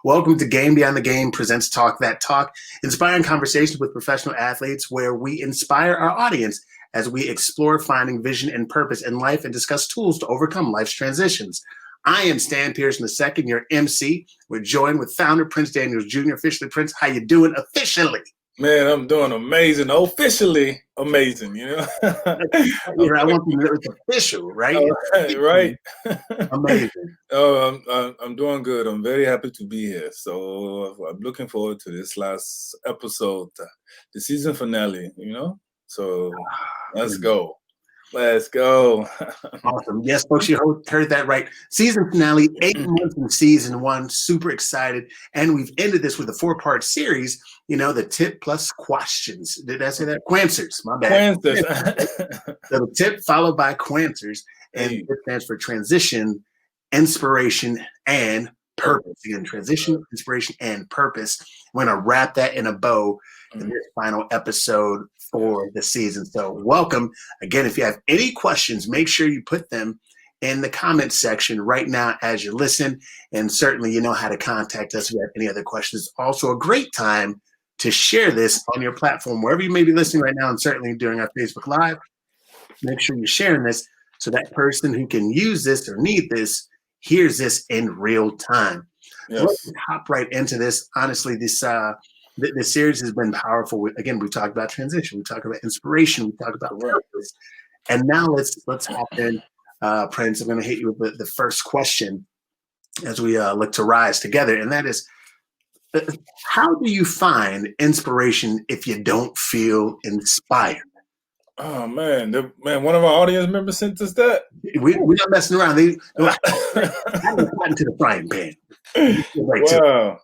Welcome to Game Beyond the Game presents Talk That Talk, inspiring conversations with professional athletes where we inspire our audience as we explore finding vision and purpose in life and discuss tools to overcome life's transitions. I am Stan Pearson II, your MC. We're joined with founder Prince Daniels Jr. Officially, Prince, how you doing officially? Man, I'm doing amazing. Officially amazing, you know? I want to know it's official, right? Right. Amazing. I'm doing good. I'm very happy to be here. So I'm looking forward to this last episode, the season finale, you know? So let's go. Let's go. Awesome. Yes, folks, you heard that right. Season finale, 8 months in season one. Super excited. And we've ended this with a 4-part series, the tip plus questions. Did I say that? Quanswers, my bad. Quanswers. So the tip followed by quanswers. And Hey. it stands for transition, inspiration, and purpose. Again, transition, inspiration, and purpose. We're going to wrap that in a bow in this final episode for the season. So welcome. Again, if you have any questions, make sure you put them in the comment section right now as you listen. And certainly you know how to contact us if you have any other questions. Also a great time to share this on your platform, wherever you may be listening right now, and certainly during our Facebook Live. Make sure you're sharing this so that person who can use this or need this hears this in real time. Yes. So let's hop right into this. Honestly, this series has been powerful. Again, we talked about transition, we talked about inspiration, we talked about purpose, and now let's hop in. Prince, I'm going to hit you with the first question as we look to rise together, and that is, how do you find inspiration if you don't feel inspired? Oh man, one of our audience members sent us that. We're not messing around. They got into the frying pan. Wow.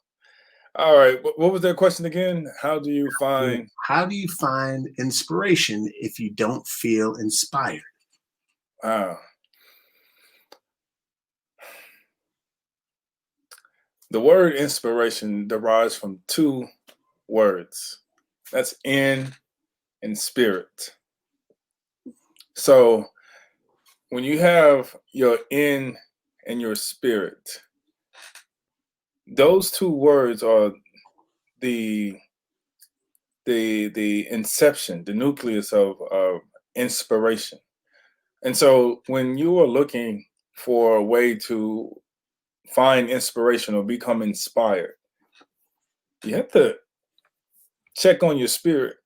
All right. What was that question again? How do you find inspiration if you don't feel inspired? Wow. The word inspiration derives from 2 words. That's in and spirit. So when you have your in and your spirit, those 2 words are the inception, the nucleus of inspiration. And so when you are looking for a way to find inspiration or become inspired, you have to check on your spirit,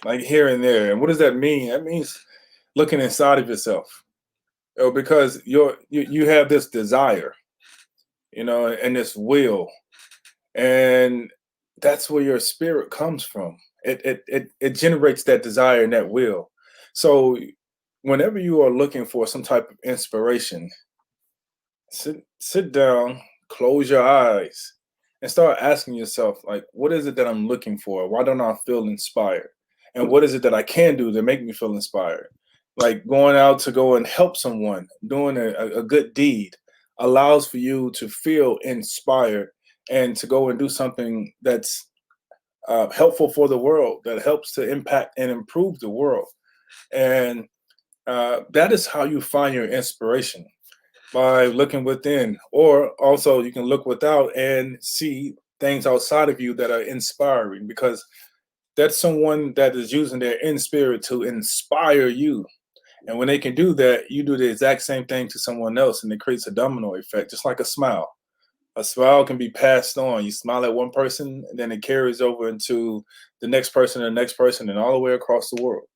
like here and there. And what does that mean? That means looking inside of yourself, because you have this desire, and this will, and that's where your spirit comes from. It generates that desire and that will. So whenever you are looking for some type of inspiration, sit down, close your eyes, and start asking yourself, like, what is it that I'm looking for? Why don't I feel inspired? And what is it that I can do to make me feel inspired? Like going out to go and help someone, doing a good deed allows for you to feel inspired and to go and do something that's helpful for the world, that helps to impact and improve the world. And that is how you find your inspiration, by looking within. Or also you can look without and see things outside of you that are inspiring, because that's someone that is using their in spirit to inspire you. And when they can do that, you do the exact same thing to someone else, and it creates a domino effect, just like a smile. A smile can be passed on. You smile at one person, and then it carries over into the next person, and all the way across the world.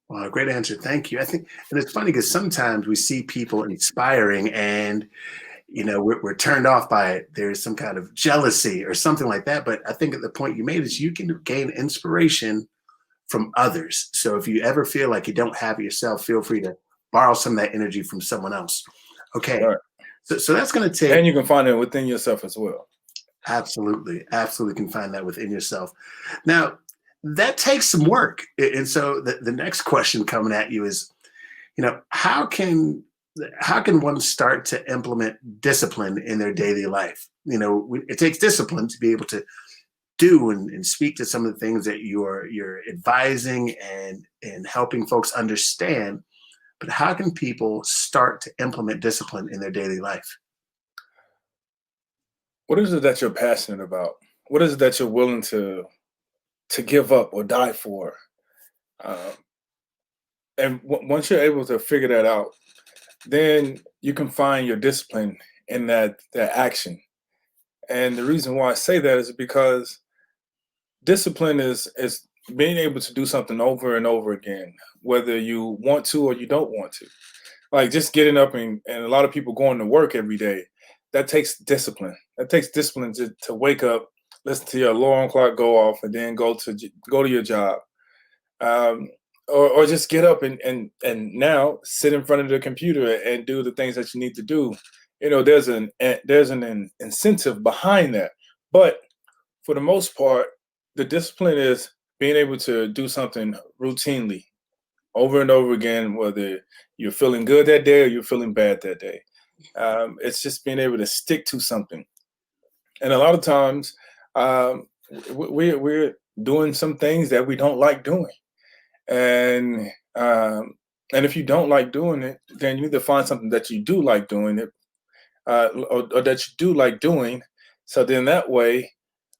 Well, great answer. Thank you. I think, and it's funny because sometimes we see people inspiring and, we're turned off by it. There's some kind of jealousy or something like that. But I think the point you made is you can gain inspiration from others. So if you ever feel like you don't have it yourself, feel free to borrow some of that energy from someone else. Okay. Right. So that's going to take. And you can find it within yourself as well. Absolutely. Absolutely can find that within yourself. Now, that takes some work. And so the next question coming at you is, how can one start to implement discipline in their daily life? It takes discipline to be able to do and speak to some of the things that you're advising and helping folks understand. But how can people start to implement discipline in their daily life? What is it that you're passionate about? What is it that you're willing to give up or die for? Um, and once you're able to figure that out, then you can find your discipline in that action. And the reason why I say that is because discipline is being able to do something over and over again, whether you want to or you don't want to. Like just getting up and a lot of people going to work every day, that takes discipline. That takes discipline to wake up, listen to your alarm clock go off, and then go to your job. Um, or just get up and now sit in front of the computer and do the things that you need to do. There's an incentive behind that, but for the most part, the discipline is being able to do something routinely over and over again, whether you're feeling good that day or you're feeling bad that day. It's just being able to stick to something. And a lot of times, um, we're doing some things that we don't like doing. And um, and if you don't like doing it, then you need to find something that you do like doing it, or that you do like doing. So then that way,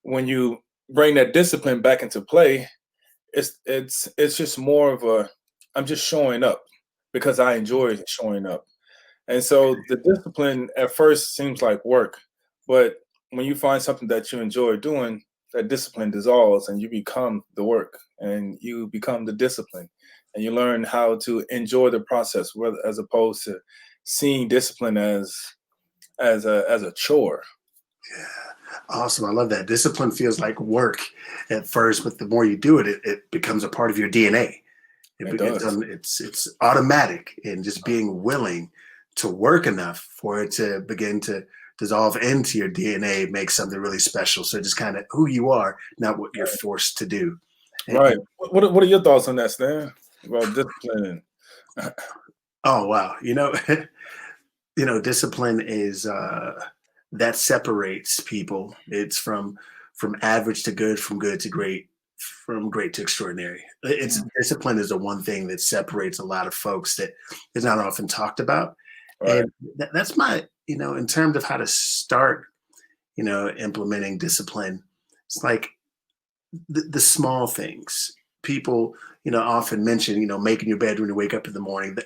when you bring that discipline back into play, it's just more of a I'm just showing up because I enjoy showing up. And so the discipline at first seems like work, but when you find something that you enjoy doing, that discipline dissolves and you become the work and you become the discipline and you learn how to enjoy the process as opposed to seeing discipline as a chore. Yeah, awesome. I love that. Discipline feels like work at first, but the more you do it, it becomes a part of your DNA. It does. It's automatic, and just being willing to work enough for it to begin to dissolve into your DNA makes something really special. So just kind of who you are, not what you're forced to do. And, Right. What are your thoughts on that, Stan? About discipline? oh wow, discipline is that separates people. It's from average to good, from good to great, from great to extraordinary. It's Mm, discipline is the one thing that separates a lot of folks that is not often talked about. right. And that's my, in terms of how to start, implementing discipline. It's like the small things. People, often mention, making your bed when you wake up in the morning.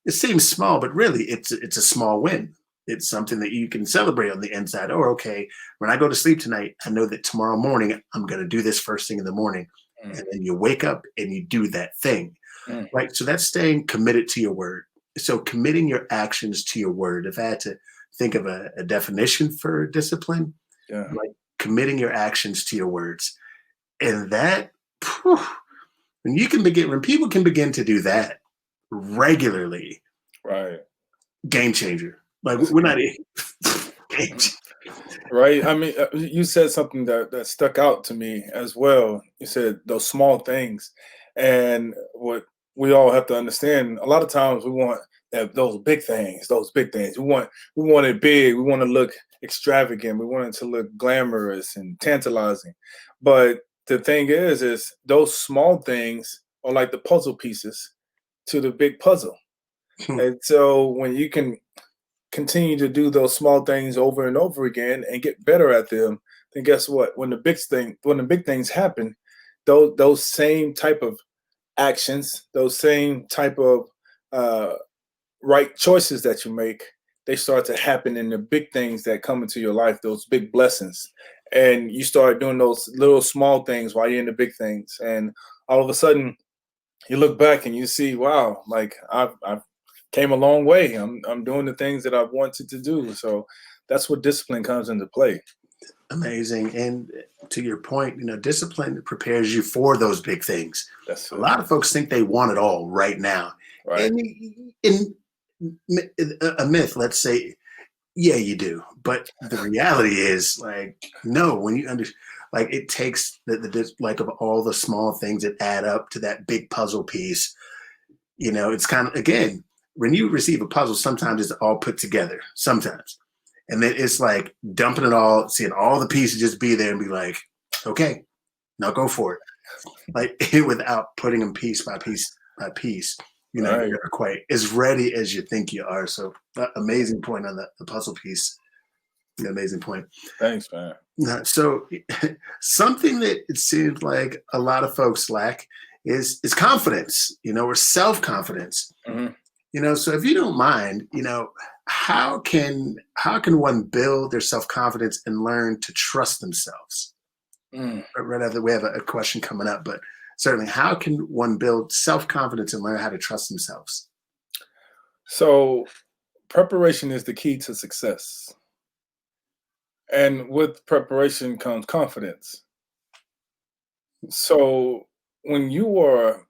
It seems small, but really it's a small win. It's something that you can celebrate on the inside. Oh, okay. When I go to sleep tonight, I know that tomorrow morning I'm going to do this first thing in the morning. Mm, And then you wake up and you do that thing. mm, Right. So that's staying committed to your word. So committing your actions to your word. If I had to think of a definition for discipline, yeah. like committing your actions to your words. And that, phew, when people can begin to do that regularly, Right. game changer. Like That's we're good. not game changer. Right. I mean, you said something that stuck out to me as well. You said those small things, and what we all have to understand. A lot of times, we want those big things. Those big things. We want it big. We want to look extravagant. We want it to look glamorous and tantalizing. But the thing is those small things are like the puzzle pieces to the big puzzle. And so when you can continue to do those small things over and over again and get better at them, then guess what? When the big things happen, those same type of actions, those same type of uh, right choices that you make, they start to happen in the big things that come into your life, those big blessings. And you start doing those little small things while you're in the big things. And all of a sudden, you look back and you see, wow, like I've came a long way. I'm doing the things that I've wanted to do. So that's what discipline comes into play. Amazing. And to your point, discipline prepares you for those big things. That's A it. lot of folks think they want it all right now. Right. And in a myth, let's say, yeah, you do. But the reality is, like, no, when you understand, like, it takes like of all the small things that add up to that big puzzle piece. It's kind of, again, when you receive a puzzle, sometimes it's all put together, sometimes. And then it's like dumping it all, seeing all the pieces just be there and be like, okay, now go for it. Like without putting them piece by piece by piece, you're Right. never quite as ready as you think you are. So amazing point on the puzzle piece. Amazing point. Thanks, man. So something that it seems like a lot of folks lack is confidence, or self-confidence. Hmm. So if you don't mind, how can one build their self-confidence and learn to trust themselves? Mm. Right after we have a question coming up, but certainly, how can one build self-confidence and learn how to trust themselves? So preparation is the key to success. And with preparation comes confidence. So when you are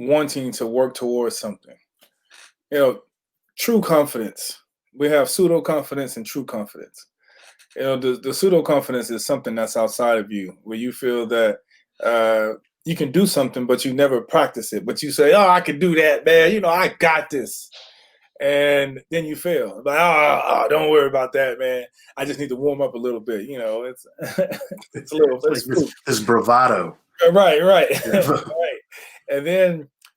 wanting to work towards something, you know, true confidence, we have pseudo confidence and true confidence. The pseudo confidence is something that's outside of you, where you feel that uh, you can do something, but you never practice it. But you say, "Oh, I can do that, man. I got this." And then you fail. Like, don't worry about that, man. I just need to warm up a little bit. It's it's a little It's like it's this, proof. this bravado. Right, right, Yeah. right. And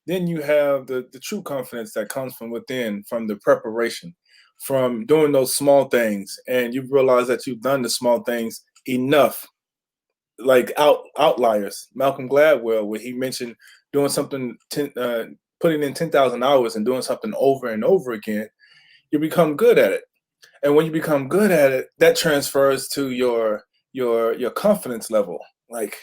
then you have the true confidence that comes from within, from the preparation, from doing those small things, and you realize that you've done the small things enough, like outliers. Malcolm Gladwell, where he mentioned doing something, putting in 10,000 hours and doing something over and over again, you become good at it. And when you become good at it, that transfers to your confidence level. Like,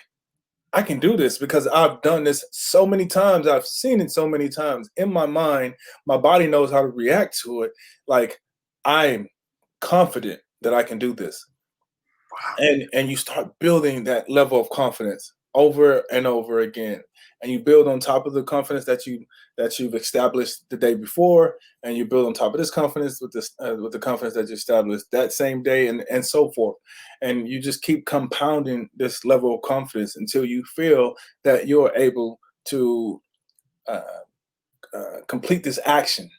I can do this because I've done this so many times. I've seen it so many times in my mind. My body knows how to react to it. Like, I'm confident that I can do this. And you start building that level of confidence over and over again. And you build on top of the confidence that you've established the day before, and you build on top of this confidence with the confidence that you established that same day, and so forth. And you just keep compounding this level of confidence until you feel that you're able to uh, complete this action.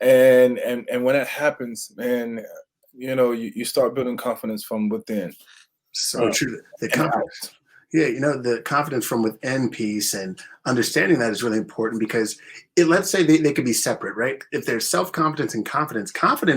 And when that happens, man, you start building confidence from within, So true. The and confidence. out. Yeah, the confidence from within piece and understanding that is really important because let's say they could be separate, right? If there's self-confidence and confidence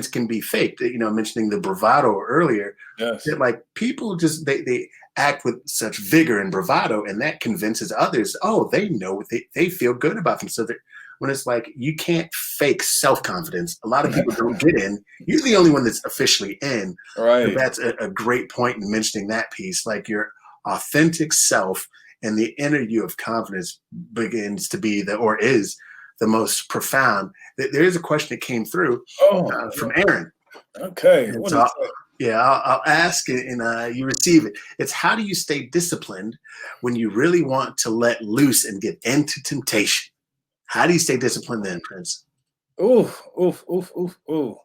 can be faked. Mentioning the bravado earlier, Yes. that like people just they act with such vigor and bravado, and that convinces others, oh, they know they feel good about themselves. When it's like you can't fake self-confidence, a lot of people don't get in. You're the only one that's officially in. So Right. that's a great point in mentioning that piece. Like your authentic self and the inner you of confidence begins to be or is the most profound. There is a question that came through Oh, from Aaron. okay. And What so, is that? yeah, I'll ask it and you receive it. It's how do you stay disciplined when you really want to let loose and get into temptation? How do you stay disciplined then, Prince? Oof, oof, oof, oof, oof.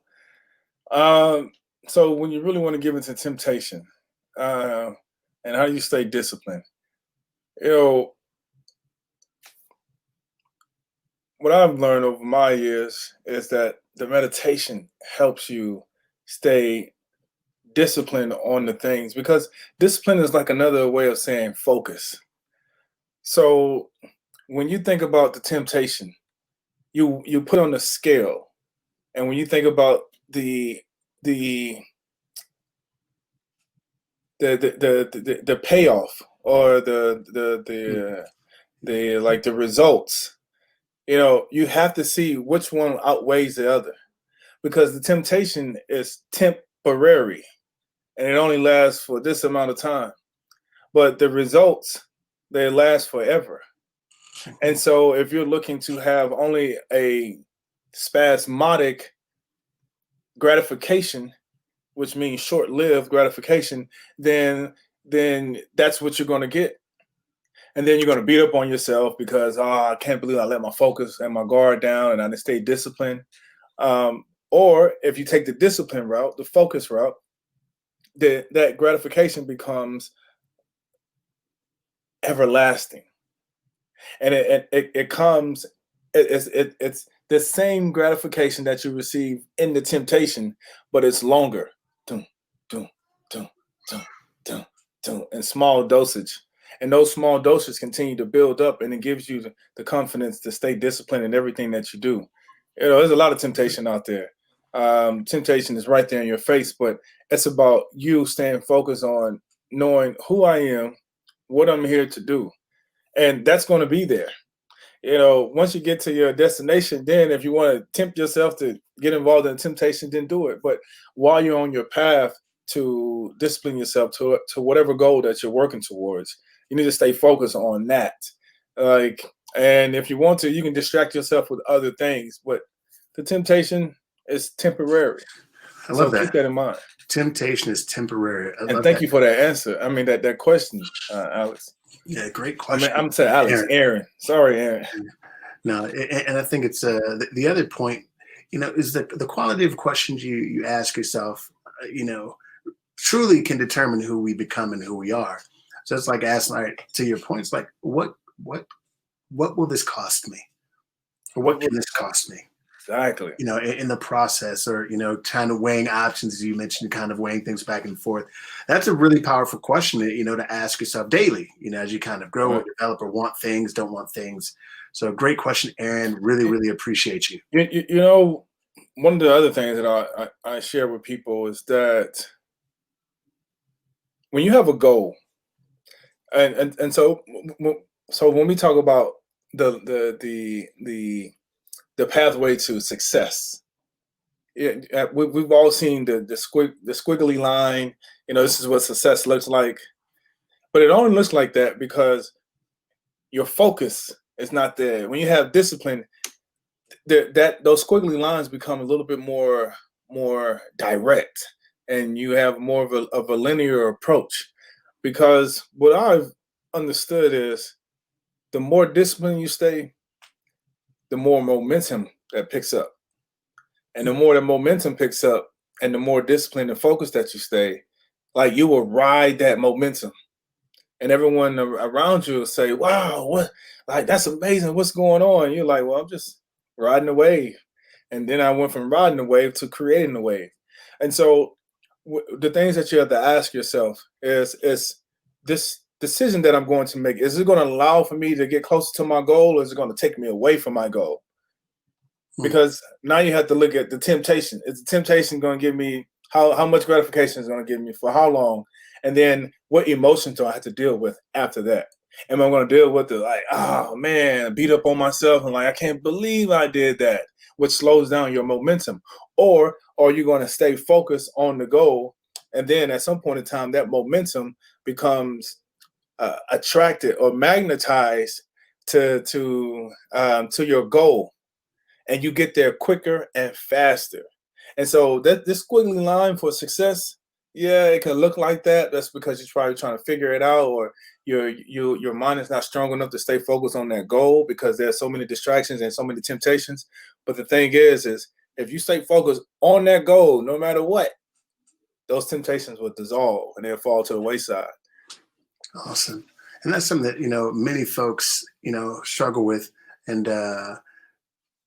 Um, so when you really want to give into temptation, uh, and how do you stay disciplined? You know, what I've learned over my years is that the meditation helps you stay disciplined on the things, because discipline is like another way of saying focus. So when you think about the temptation, you put on the scale, and when you think about the the the payoff, or the like the results, you have to see which one outweighs the other, because the temptation is temporary and it only lasts for this amount of time, but the results, they last forever. And so if you're looking to have only a spasmodic gratification, which means short-lived gratification, then that's what you're going to get. And then you're going to beat up on yourself because, I can't believe I let my focus and my guard down and I didn't stay disciplined. Or if you take the discipline route, the focus route, that gratification becomes everlasting, and it comes. It's the same gratification that you receive in the temptation, but it's longer. Dun, dun, dun, dun, dun, dun, in small dosage. And those small doses continue to build up, and it gives you the confidence to stay disciplined in everything that you do. There's a lot of temptation out there. Temptation is right there in your face, but it's about you staying focused on knowing who I am, what I'm here to do, and that's going to be there. Once you get to your destination, then if you want to tempt yourself to get involved in temptation, then do it. But while you're on your path to discipline yourself to whatever goal that you're working towards, you need to stay focused on that. Like, and if you want to, you can distract yourself with other things, but the temptation is temporary. I So love that. keep that in mind. Temptation is temporary. I And love thank that. you for that answer. I mean, that question, Alex. Yeah, great I mean, question. I'm saying Alex, Aaron. Aaron. Sorry, Aaron. No, and I think it's the other point, is the quality of questions you ask yourself, truly can determine who we become and who we are. So it's like asking, all right, to your point, it's like, what will this cost me? Or what What can was this cost me? exactly? In the process, or kind of weighing options, as you mentioned, kind of weighing things back and forth. That's a really powerful question, to ask yourself daily, as you kind of grow or Right. develop or want things, don't want things. So great question, Aaron. Really, really appreciate you. One of the other things that I share with people is that when you have a goal, and so when we talk about the pathway to success, we've all seen the squiggly line. This is what success looks like, but it only looks like that because your focus is not there. When you have discipline, that those squiggly lines become a little bit more direct, and you have more of a linear approach. Because what I've understood is the more disciplined you stay, the more momentum that picks up, and the more the momentum picks up, and the more disciplined and focused that you stay, like you will ride that momentum, and everyone around you will say, "Wow, what? Like that's amazing! What's going on?" You're like, "Well, I'm just riding the wave." And then I went from riding the wave to creating the wave. And so the things that you have to ask yourself is this decision that I'm going to make, is it going to allow for me to get closer to my goal, or is it going to take me away from my goal? Hmm. Because now you have to look at the temptation. Is the temptation going to give me how much gratification is going to give me for how long? And then what emotions do I have to deal with after that? Am I going to deal with the like, oh man, beat up on myself and like I can't believe I did that, which slows down your momentum? Or are you going to stay focused on the goal, and then at some point in time that momentum becomes attracted or magnetized to your goal, and you get there quicker and faster. And so that this squiggly line for success, yeah, it can look like that. That's because you're probably trying to figure it out, or your mind is not strong enough to stay focused on that goal because there's so many distractions and so many temptations. But the thing is if you stay focused on that goal, no matter what, those temptations will dissolve and they'll fall to the wayside. Awesome. And that's something that many folks struggle with, and so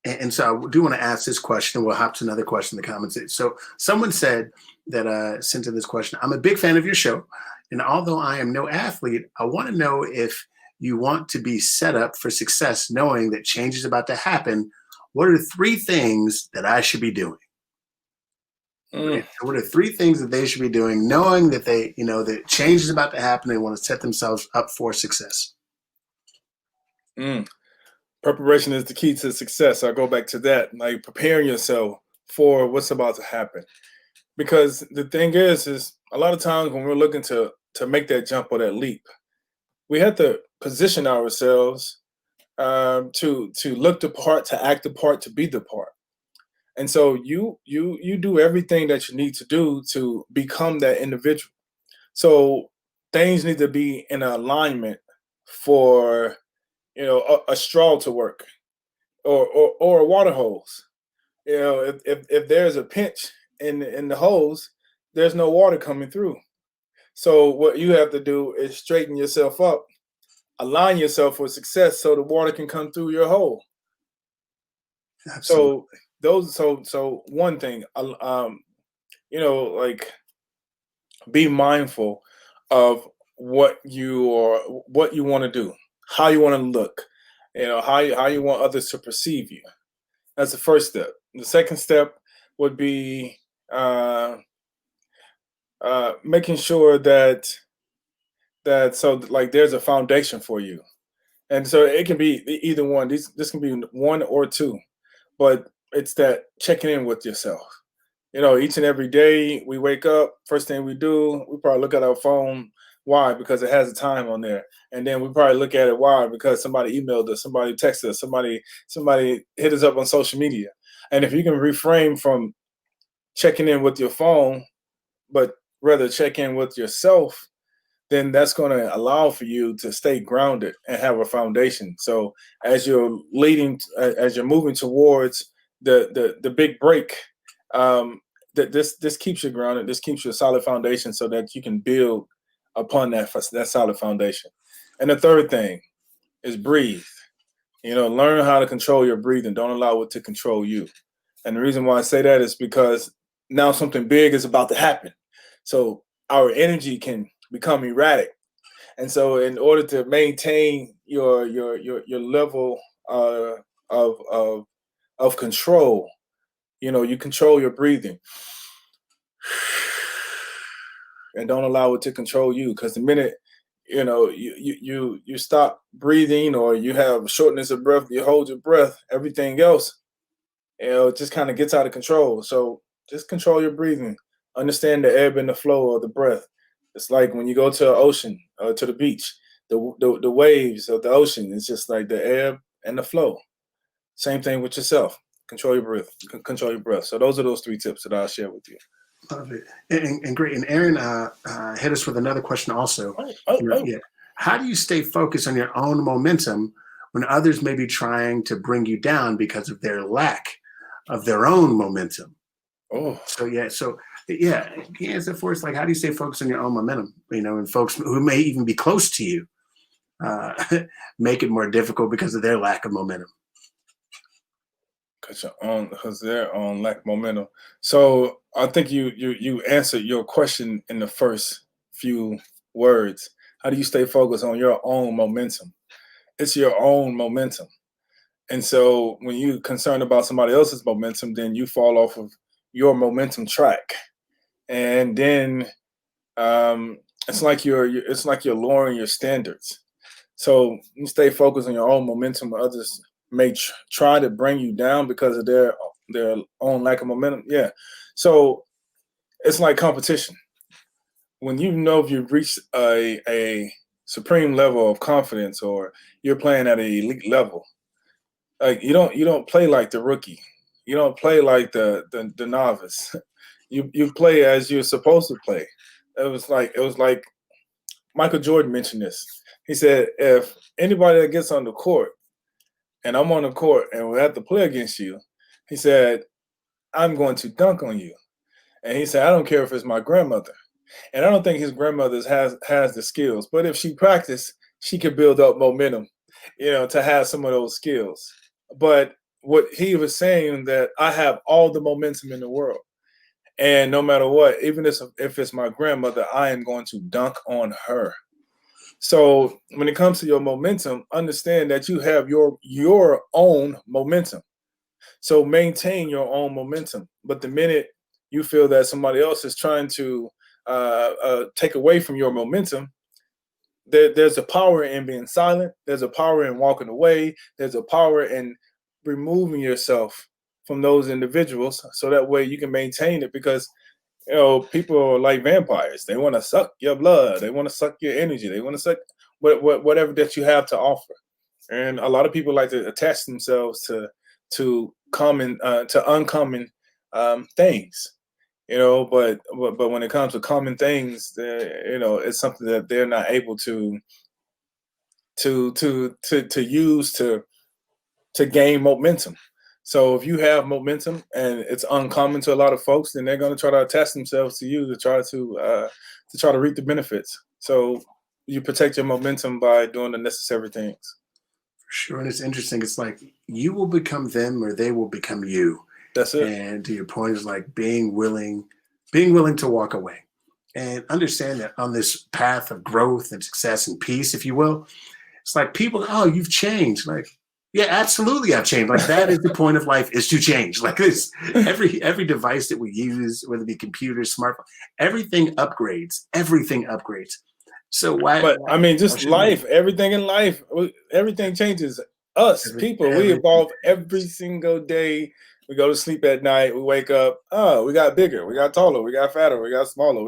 I do want to ask this question. We'll hop to another question in the comments. So someone said that sent in this question. I'm a big fan of your show, and although I am no athlete, I want to know if you want to be set up for success, knowing that change is about to happen. What are three things that I should be doing? Mm, What are three things that they should be doing, knowing that that change is about to happen? They want to set themselves up for success. mm. Preparation is the key to success. I'll go back to that, like preparing yourself for what's about to happen. Because the thing is a lot of times when we're looking to make that jump or that leap, we have to position ourselves to look the part, to act the part, to be the part. And so you do everything that you need to do to become that individual. So things need to be in alignment for a straw to work, or a water hose. If there's a pinch in the hose, there's no water coming through. So what you have to do is straighten yourself up, align yourself for success, so the water can come through your hole. Absolutely. So so one thing, like be mindful of what you want to do, how you want to look, how you want others to perceive you. That's the first step. The second step would be uh, making sure that so like there's a foundation for you, and so it can be either one. This can be one or two, but it's that checking in with yourself. Each and every day we wake up, first thing we do, we probably look at our phone. Why? Because it has a time on there. And then we probably look at it. Why? Because somebody emailed us, somebody texted us, somebody hit us up on social media. And if you can refrain from checking in with your phone, but rather check in with yourself, then that's going to allow for you to stay grounded and have a foundation. So as you're moving towards the big break, um, that this keeps you grounded. This keeps you a solid foundation, so that you can build upon that solid foundation. And the third thing is breathe. Learn how to control your breathing. Don't allow it to control you. And the reason why I say that is because now something big is about to happen. So our energy can become erratic. And so in order to maintain your level of of control, you control your breathing and don't allow it to control you. Because the minute you stop breathing, or you have shortness of breath, you hold your breath, everything else, it just kind of gets out of control. So just control your breathing. Understand the ebb and the flow of the breath. It's like when you go to an ocean, to the beach, the waves of the ocean. It's just like the ebb and the flow. Same thing with yourself. Control your breath. Control your breath. So those are those three tips that I'll share with you. Love it. And great. And Aaron hit us with another question also. Yeah. How do you stay focused on your own momentum when others may be trying to bring you down because of their lack of their own momentum? Oh, So yeah, can you answer for us? Like, how do you stay focused on your own momentum? And folks who may even be close to you make it more difficult because of their lack of momentum. because they're on lack of momentum. So I think you answered your question in the first few words. How do you stay focused on your own momentum? It's your own momentum. And so when you're concerned about somebody else's momentum, then you fall off of your momentum track. And then it's like you're lowering your standards. So you stay focused on your own momentum. Others may try to bring you down because of their own lack of momentum. Yeah. So it's like competition. When if you've reached a supreme level of confidence, or you're playing at an elite level, like you don't play like the rookie. You don't play like the novice. You play as you're supposed to play. It was like Michael Jordan mentioned this. He said, if anybody that gets on the court and I'm on the court and we have to play against you, he said, I'm going to dunk on you. And he said, I don't care if it's my grandmother. And I don't think his grandmother has the skills, but if she practiced, she could build up momentum, to have some of those skills. But what he was saying, that I have all the momentum in the world. And no matter what, even if it's my grandmother, I am going to dunk on her. So when it comes to your momentum, understand that you have your own momentum. So maintain your own momentum. But the minute you feel that somebody else is trying to take away from your momentum, there's a power in being silent. There's a power in walking away. There's a power in removing yourself from those individuals, so that way you can maintain it. Because people are like vampires. They want to suck your blood. They want to suck your energy. They want to suck whatever that you have to offer. And a lot of people like to attach themselves to uncommon things. But when it comes to common things, it's something that they're not able to use to gain momentum. So if you have momentum and it's uncommon to a lot of folks, then they're going to try to attach themselves to you to try to reap the benefits. So you protect your momentum by doing the necessary things. For sure. And it's interesting. It's like you will become them or they will become you. That's it. And to your point, is like being willing to walk away and understand that on this path of growth and success and peace, if you will, it's like people, oh, you've changed. Like, Yeah, absolutely. I've changed. Like that is the point of life is to change. Like this, every device that we use, whether it be computer, smartphone, everything upgrades. Everything upgrades. So But I mean, why just shouldn't we? life, everything in life, everything changes. Us people, we Everything. evolve every single day. We go to sleep at night. We wake up. Oh, we got bigger. We got taller. We got fatter. We got smaller.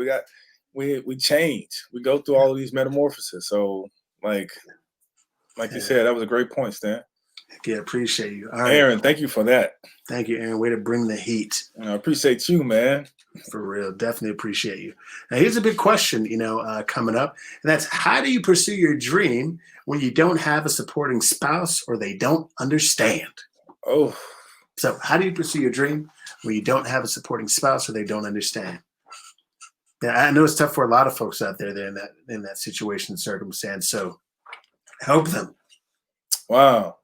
We change. We go through all of these metamorphoses. So, like you Yeah, said, that was a great point, Stan. yeah, appreciate you. All right. Aaron, thank you for that. Thank you, Aaron. Way to bring the heat. And I appreciate you, man. For real. Definitely appreciate you. Now, here's a big question, coming up. And that's how do you pursue your dream when you don't have a supporting spouse or they don't understand? Oh, So, how do you pursue your dream when you don't have a supporting spouse or they don't understand? Yeah, I know it's tough for a lot of folks out there that in that situation and circumstance. So, help them. wow.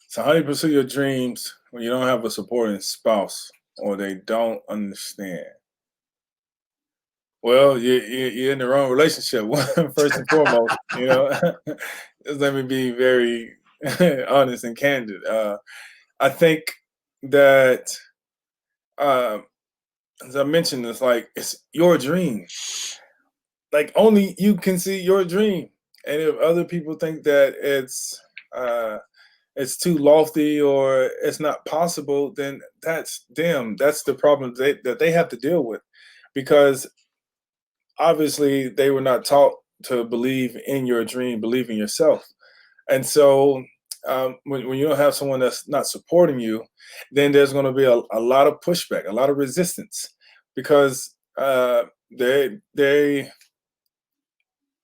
So, how do you pursue your dreams when you don't have a supporting spouse or they don't understand? Well, you're in the wrong relationship. First and foremost, just let me be very honest and candid. I think that, uh, as I mentioned, it's like it's your dream. Like only you can see your dream, and if other people think that uh, it's too lofty or it's not possible, then that's them. That's the problem that they have to deal with, because obviously they were not taught to believe in your dream, believe in yourself. And so when you don't have someone that's not supporting you, then there's going to be a lot of pushback, a lot of resistance, because they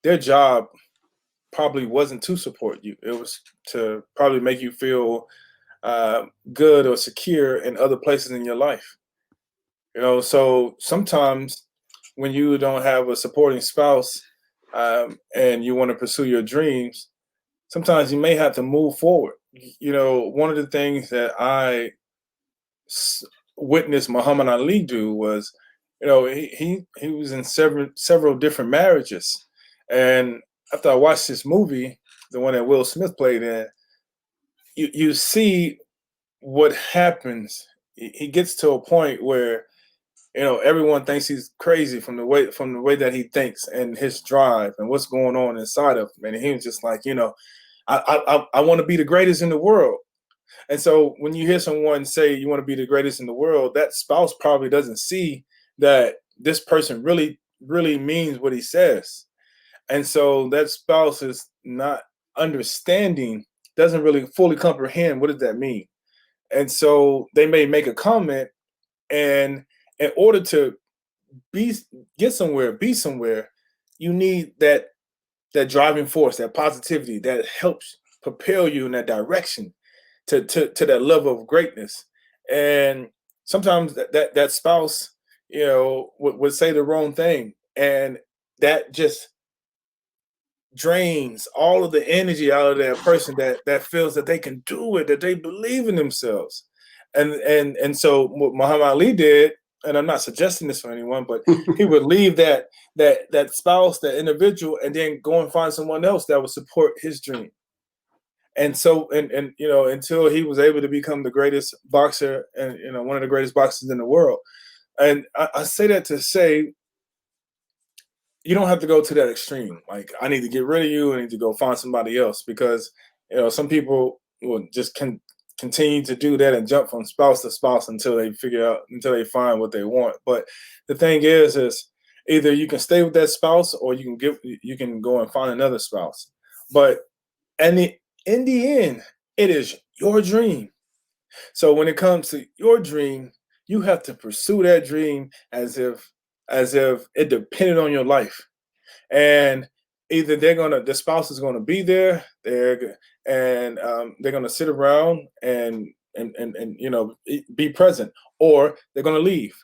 their job probably wasn't to support you. It was to probably make you feel good or secure in other places in your life. So sometimes when you don't have a supporting spouse, and you want to pursue your dreams, sometimes you may have to move forward. One of the things that I witnessed Muhammad Ali do was, he was in several different marriages, and after I watched this movie, the one that Will Smith played in, you see what happens. He gets to a point where everyone thinks he's crazy from the way that he thinks and his drive and what's going on inside of him. And he was just like, I want to be the greatest in the world. And so when you hear someone say you want to be the greatest in the world, that spouse probably doesn't see that this person really, really means what he says. And so that spouse is not understanding, doesn't really fully comprehend what does that mean. And so they may make a comment, and in order to be get somewhere, be somewhere, you need that driving force, that positivity that helps propel you in that direction to that level of greatness. And sometimes that spouse, would say the wrong thing, and that just drains all of the energy out of that person that feels that they can do it, that they believe in themselves. And so what Muhammad Ali did, and I'm not suggesting this for anyone, but he would leave that spouse, that individual, and then go and find someone else that would support his dream. And so and until he was able to become the greatest boxer, and one of the greatest boxers in the world. And I say that to say, you don't have to go to that extreme. Like, I need to get rid of you. I need to go find somebody else, because some people will just continue to do that and jump from spouse to spouse until they find what they want. But the thing is either you can stay with that spouse, or you can go and find another spouse. But in the end, it is your dream. So when it comes to your dream, you have to pursue that dream as if it depended on your life. And either the spouse is gonna be there, they're gonna sit around and be present, or they're gonna leave.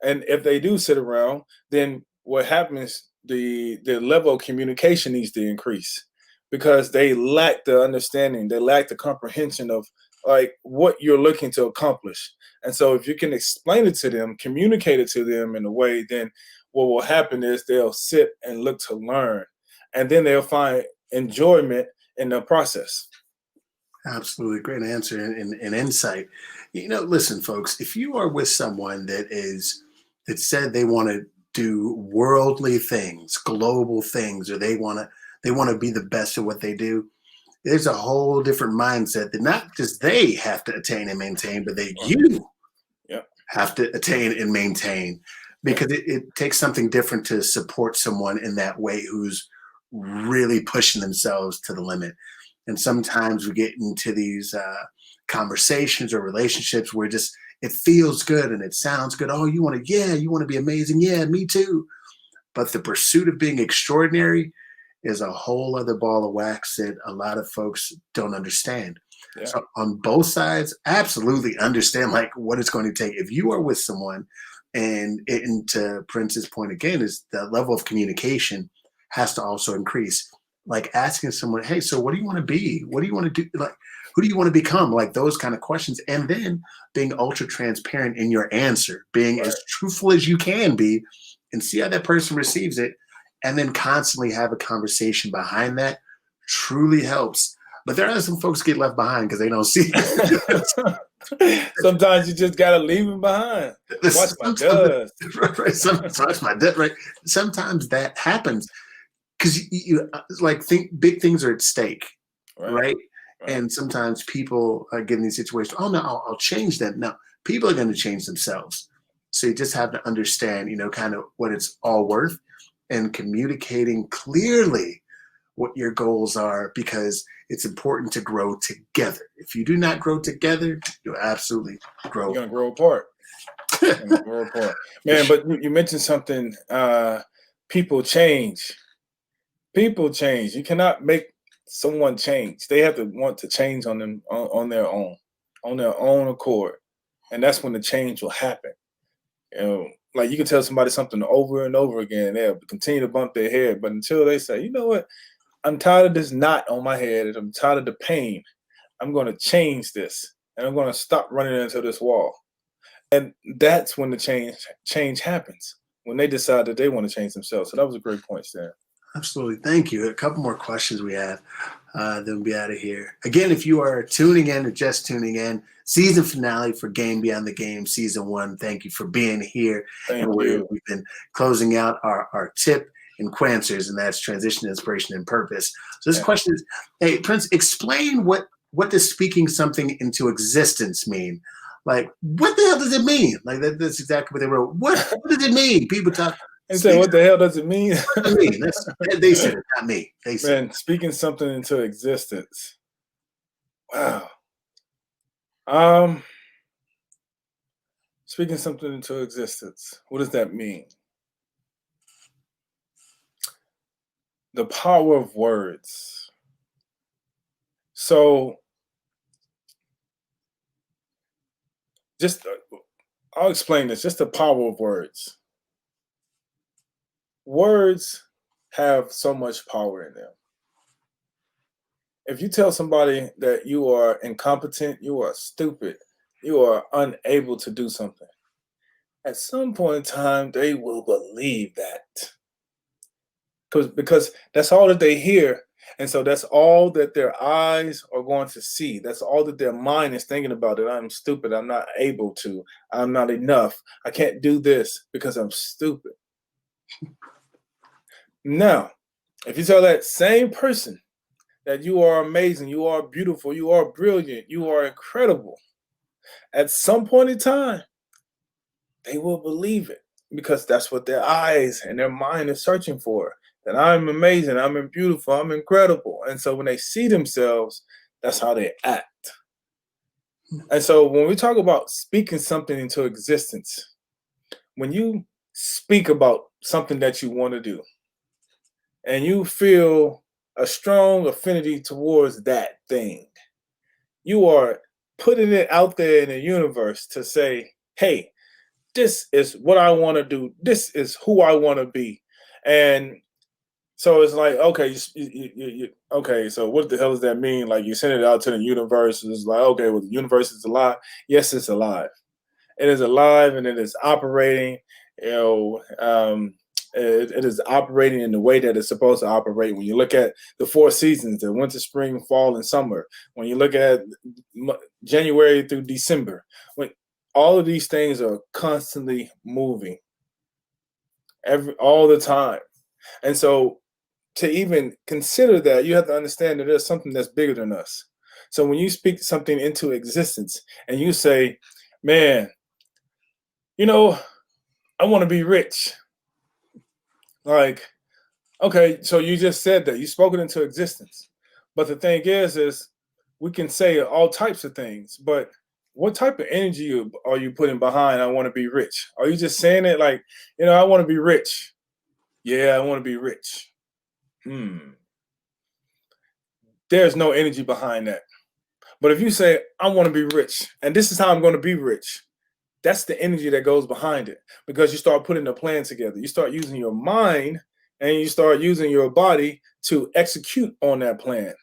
And if they do sit around, then what happens? The level of communication needs to increase, because they lack the understanding, they lack the comprehension of like what you're looking to accomplish. And so if you can explain it to them, communicate it to them in a way, then what will happen is they'll sit and look to learn, and then they'll find enjoyment in the process. Absolutely. Great answer and insight. Listen, folks, if you are with someone that said they want to do worldly things, global things, or they want to be the best at what they do, there's a whole different mindset that not just they have to attain and maintain, but that Right. you Yeah. have to attain and maintain, Yeah. because it takes something different to support someone in that way who's really pushing themselves to the limit. And sometimes we get into these conversations or relationships where just it feels good and it sounds good. Oh, you want to be amazing. Yeah, me too. But the pursuit of being extraordinary is a whole other ball of wax that a lot of folks don't understand. Yeah. So on both sides, absolutely understand like what it's going to take. If you are with someone, and to Prince's point again, is the level of communication has to also increase. Like asking someone, hey, so what do you want to be? What do you want to do? Like, who do you want to become? Like those kind of questions. And then being ultra transparent in your answer, being Right. as truthful as you can be, and see how that person receives it, and then constantly have a conversation behind that truly helps. But there are some folks get left behind because they don't see Sometimes you just gotta leave them behind. Watch my sometimes, dust. right, sometimes my debt, right? Sometimes that happens because like think big things are at stake, Right. right? Right. And sometimes people get in these situations. Oh no, I'll change them. No, people are going to change themselves. So you just have to understand, kind of what it's all worth, and communicating clearly what your goals are, because it's important to grow together. If you do not grow together, you'll absolutely You're grow. gonna grow apart. Grow apart. Man, but you mentioned something, people change. People change. You cannot make someone change. They have to want to change on their own accord. And that's when the change will happen. Like you can tell somebody something over and over again, they'll continue to bump their head. But until they say, you know what, I'm tired of this knot on my head and I'm tired of the pain, I'm gonna change this and I'm gonna stop running into this wall. And that's when the change happens. When they decide that they want to change themselves. So that was a great point, Stan. Absolutely. Thank you. A couple more questions we have, then we'll be out of here. Again, if you are tuning in or just tuning in, season finale for Game Beyond the Game, season one. Thank you for being here. And Thank you. we've been closing out our tip and quanswers, and that's transition, inspiration, and purpose. So this Yeah. question is, hey, Prince, explain what does speaking something into existence mean? Like, what the hell does it mean? Like that's exactly what they wrote. What does it mean? People talk. And say, Speak what the hell does it mean? to me. They said it, not me. They said it. Man, speaking something into existence. Wow. Um, Speaking something into existence. What does that mean? The power of words. So just I'll explain this. Just the power of words. Words have so much power in them. If you tell somebody that you are incompetent, you are stupid, you are unable to do something, at some point in time, they will believe that. Because that's all that they hear. And so that's all that their eyes are going to see. That's all that their mind is thinking about, that I'm stupid, I'm not able to, I'm not enough, I can't do this because I'm stupid. Now, if you tell that same person that you are amazing, you are beautiful, you are brilliant, you are incredible, at some point in time, they will believe it because that's what their eyes and their mind is searching for. That I'm amazing, I'm beautiful, I'm incredible. And so when they see themselves, that's how they act. And so when we talk about speaking something into existence, when you speak about something that you want to do and you feel a strong affinity towards that thing, you are putting it out there in the universe to say, hey, this is what I want to do. This is who I want to be. And so it's like, okay, okay, so what the hell does that mean? Like you send it out to the universe. It's like, okay, well, the universe is alive. Yes, it's alive. It is alive and it is operating. You know, It is operating in the way that it's supposed to operate. When you look at the four seasons, the winter, spring, fall, and summer, when you look at January through December, when all of these things are constantly moving all the time. And so to even consider that, you have to understand that there's something that's bigger than us. So when you speak something into existence and you say, man, you know, I want to be rich. Like, okay, so you just said that you spoke it into existence. But the thing is we can say all types of things, but what type of energy are you putting behind I want to be rich? Are you just saying it like, I want to be rich? Yeah, I want to be rich. There's no energy behind that. But if you say, I want to be rich, and this is how I'm going to be rich, that's the energy that goes behind it, because you start putting a plan together. You start using your mind and you start using your body to execute on that plan.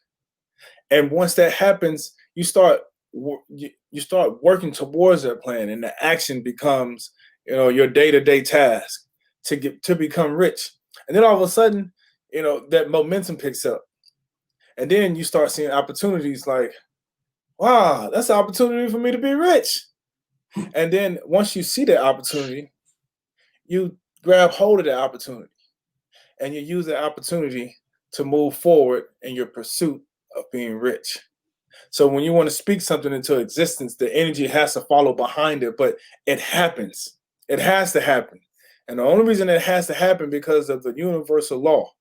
And once that happens, you start working towards that plan, and the action becomes, your day-to-day task to become rich. And then all of a sudden, that momentum picks up. And then you start seeing opportunities like, wow, that's an opportunity for me to be rich. And then once you see that opportunity, you grab hold of that opportunity and you use that opportunity to move forward in your pursuit of being rich. So when you want to speak something into existence, the energy has to follow behind it, but it happens. It has to happen. And the only reason it has to happen because of the universal law.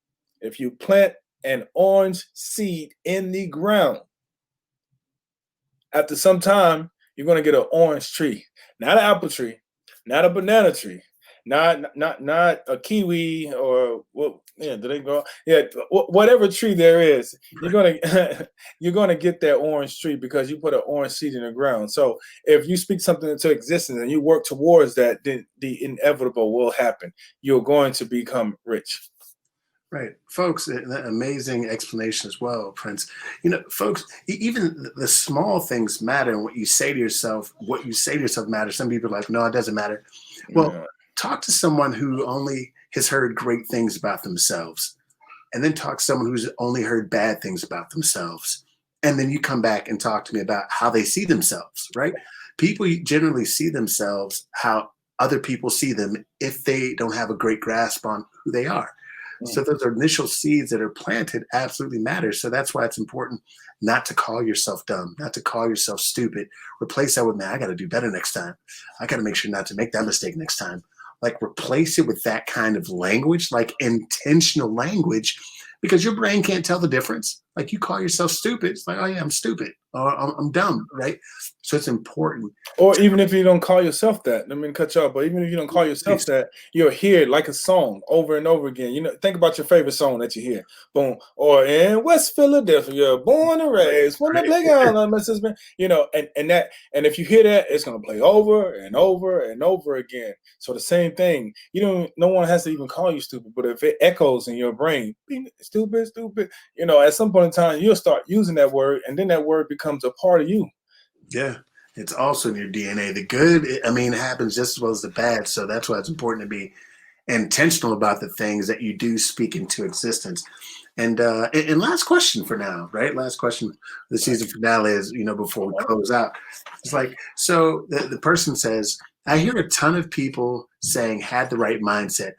If you plant an orange seed in the ground, after some time, you're going to get an orange tree, not an apple tree, not a banana tree, not a kiwi or what? Yeah, do they go? Yeah, whatever tree there is, you're gonna get that orange tree because you put an orange seed in the ground. So if you speak something into existence and you work towards that, then the inevitable will happen. You're going to become rich. Right. Folks, an amazing explanation as well, Prince. Folks, even the small things matter, and what you say to yourself matters. Some people are like, no, it doesn't matter. Well, Yeah. talk to someone who only has heard great things about themselves, and then talk to someone who's only heard bad things about themselves. And then you come back and talk to me about how they see themselves, right? People generally see themselves how other people see them if they don't have a great grasp on who they are. So those initial seeds that are planted absolutely matter. So that's why it's important not to call yourself dumb, not to call yourself stupid. Replace that with, man, I got to do better next time. I got to make sure not to make that mistake next time. Like, replace it with that kind of language, like intentional language, because your brain can't tell the difference. Like, you call yourself stupid, it's like, oh yeah, I'm stupid, or I'm dumb, right? So it's important. Or even if you don't call yourself that, I mean, cut you off, but even if you don't call yourself that, you'll hear it like a song over and over again. Think about your favorite song that you hear. Boom. Or in West Philadelphia, born and raised, from the playground on Mrs. Man. And if you hear that, it's gonna play over and over and over again. So the same thing. No one has to even call you stupid, but if it echoes in your brain, stupid, at some point in time, you'll start using that word, and then that word becomes a part of you. Yeah. It's also in your DNA. The good, happens just as well as the bad. So that's why it's important to be intentional about the things that you do speak into existence. And last question for now, right? Last question. The season finale is, before we close out. It's like, so the person says, I hear a ton of people saying had the right mindset.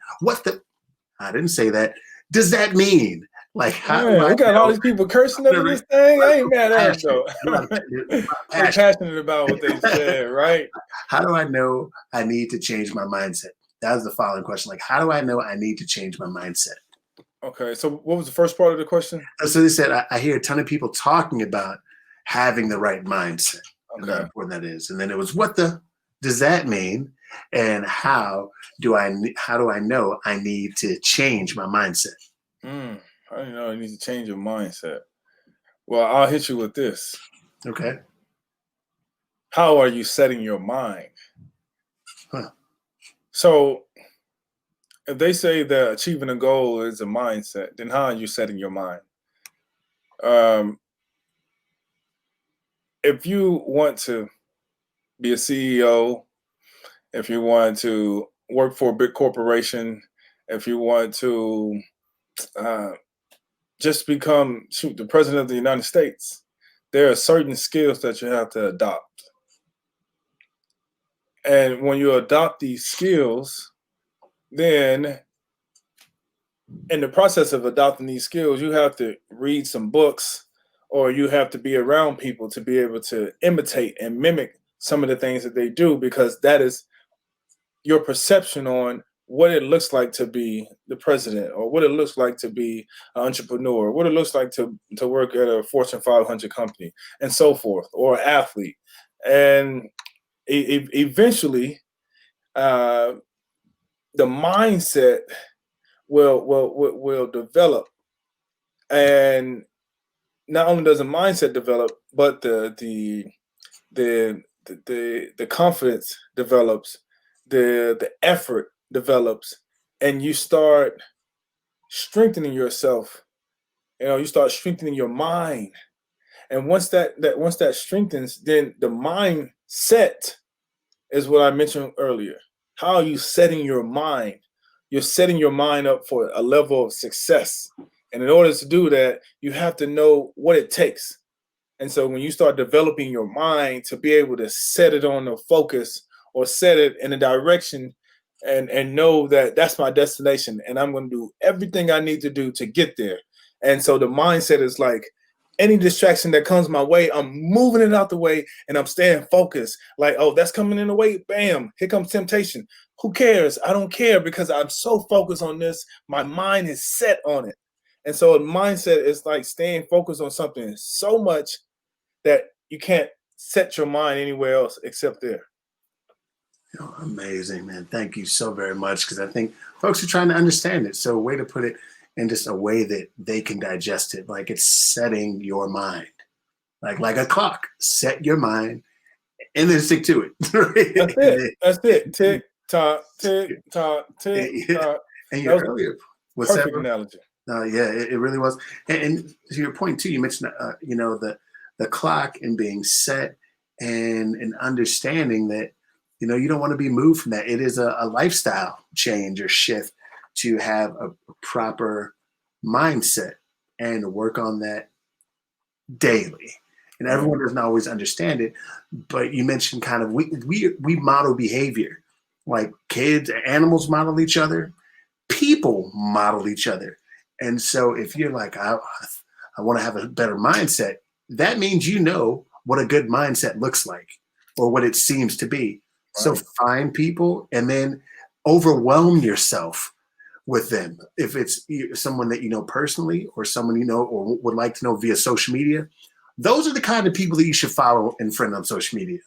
I didn't say that. Does that mean? Like, how do I We got all know? these people cursing under this thing. I ain't mad at them though. They're Passion. passionate about what they said, right? How do I know I need to change my mindset? That was the following question. Like, how do I know I need to change my mindset? Okay, so what was the first part of the question? So they said, I hear a ton of people talking about having the right mindset and how Okay. important that is. And then it was, does that mean? And how do I know I need to change my mindset? I didn't know you need to change your mindset. Well, I'll hit you with this. Okay. How are you setting your mind? Huh. So if they say that achieving a goal is a mindset, then how are you setting your mind? If you want to be a CEO, if you want to work for a big corporation, if you want to uh, just become the president of the United States, there are certain skills that you have to adopt. And when you adopt these skills, then in the process of adopting these skills, you have to read some books or you have to be around people to be able to imitate and mimic some of the things that they do, because that is your perception on what it looks like to be the president, or what it looks like to be an entrepreneur, what it looks like to work at a Fortune 500 company, and so forth, or an athlete. And eventually, uh, the mindset will develop, and not only does a mindset develop, but the confidence develops, the effort develops, and you start strengthening yourself. You start strengthening your mind, and once that strengthens, then the mindset is what I mentioned earlier. How are you setting your mind? You're setting your mind up for a level of success. And in order to do that, you have to know what it takes. And so when you start developing your mind to be able to set it on the focus, or set it in a direction, and know that that's my destination and I'm going to do everything I need to do to get there. And so the mindset is like, any distraction that comes my way, I'm moving it out the way and I'm staying focused. Like, oh, that's coming in the way. Bam, here comes temptation. Who cares? I don't care, because I'm so focused on this. My mind is set on it. And so a mindset is like staying focused on something so much that you can't set your mind anywhere else except there. Amazing, man. Thank you so very much, because I think folks are trying to understand it. So a way to put it in just a way that they can digest it, like it's setting your mind, like a clock. Set your mind and then stick to it. Right? That's it. That's it. Tick tock, tick tock, tick tock. And That your was earlier, a perfect analogy. yeah, it really was. And to your point too, you mentioned the clock and being set, and understanding that you don't want to be moved from that. It is a lifestyle change or shift to have a proper mindset and work on that daily. And everyone doesn't always understand it, but you mentioned kind of we model behavior, like kids, animals model each other, people model each other. And so if you're like, I want to have a better mindset, that means what a good mindset looks like, or what it seems to be. So Right. find people and then overwhelm yourself with them. If it's someone that you know personally, or someone or would like to know via social media, those are the kind of people that you should follow and friend on social media.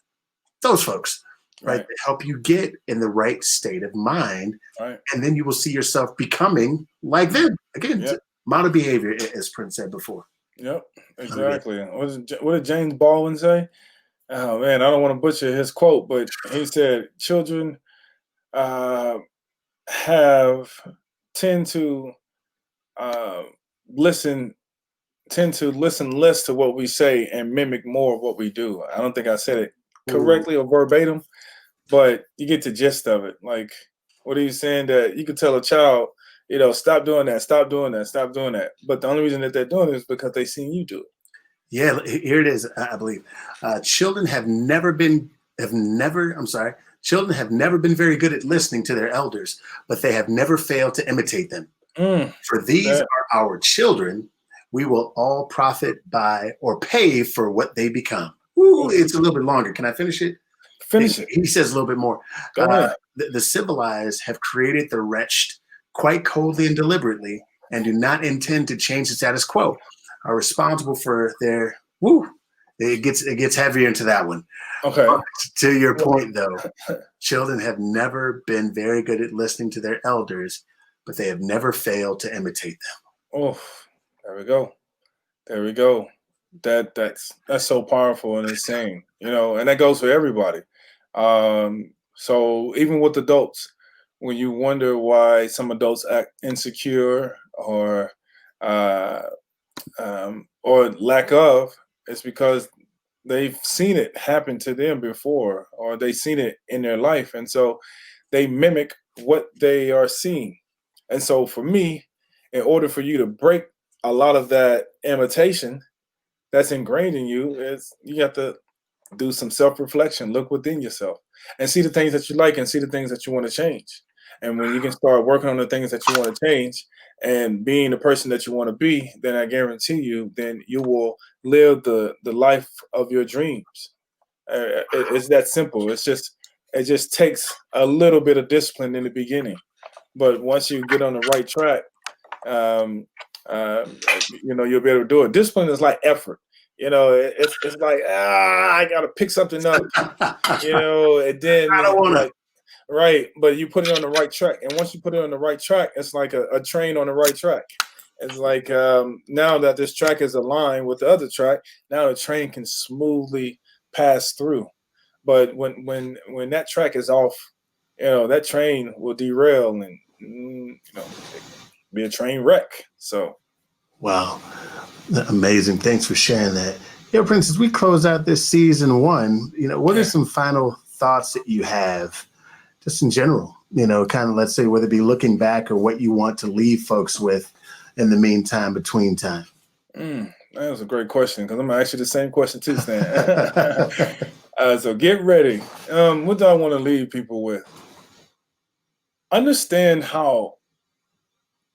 Those folks, right? Right. That help you get in the right state of mind. Right. And then you will see yourself becoming like them. Again, Yep. model behavior, as Prince said before. Yep. Exactly. What did James Baldwin say? Oh man, I don't want to butcher his quote, but he said, "Children uh, have tend to uh, listen tend to listen less to what we say and mimic more of what we do." I don't think I said it Ooh. correctly or verbatim, but you get the gist of it. Like, what are you saying? That you could tell a child, stop doing that, stop doing that, stop doing that. But the only reason that they're doing it is because they seen you do it. Yeah, here it is. I believe children I'm sorry, children have never been very good at listening to their elders, but they have never failed to imitate them. For these That are our children. We will all profit by or pay for what they become. Ooh, oof, it's a little bit longer. Can I finish it? finish it. He says a little bit more. Go ahead. The civilized have created the wretched quite coldly and deliberately, and do not intend to change the status quo. Are responsible for their woo. It gets heavier into that one. Okay. But to your Well, point, though, children have never been very good at listening to their elders, but they have never failed to imitate them. oh, there we go. There we go. That's so powerful and insane, and that goes for everybody. So even with adults, when you wonder why some adults act insecure, uh, or lack of, it's because they've seen it happen to them before, or they've seen it in their life, and so they mimic what they are seeing. And so for me, in order for you to break a lot of that imitation that's ingrained in you, is you have to do some self-reflection, look within yourself and see the things that you like and see the things that you want to change. And when you can start working on the things that you want to change and being the person that you want to be, then I guarantee you, then you will live the life of your dreams. It's that simple. It just takes a little bit of discipline in the beginning, but once you get on the right track, um, you'll be able to do it. Discipline is like effort. It's like, I gotta pick something up, and then I don't it's want to. like, right, but you put it on the right track, and once you put it on the right track, it's like a train on the right track. It's like, now that this track is aligned with the other track, now the train can smoothly pass through. But when that track is off, that train will derail and be a train wreck. So, Wow. Amazing. Thanks for sharing that. Yeah, Prince, as we close out this season one, what are some final thoughts that you have just in general? Kind of, let's say, whether it be looking back or what you want to leave folks with in the meantime, between time. That was a great question, because I'm going to ask you the same question too, Stan. So get ready. What do I want to leave people with? Understand how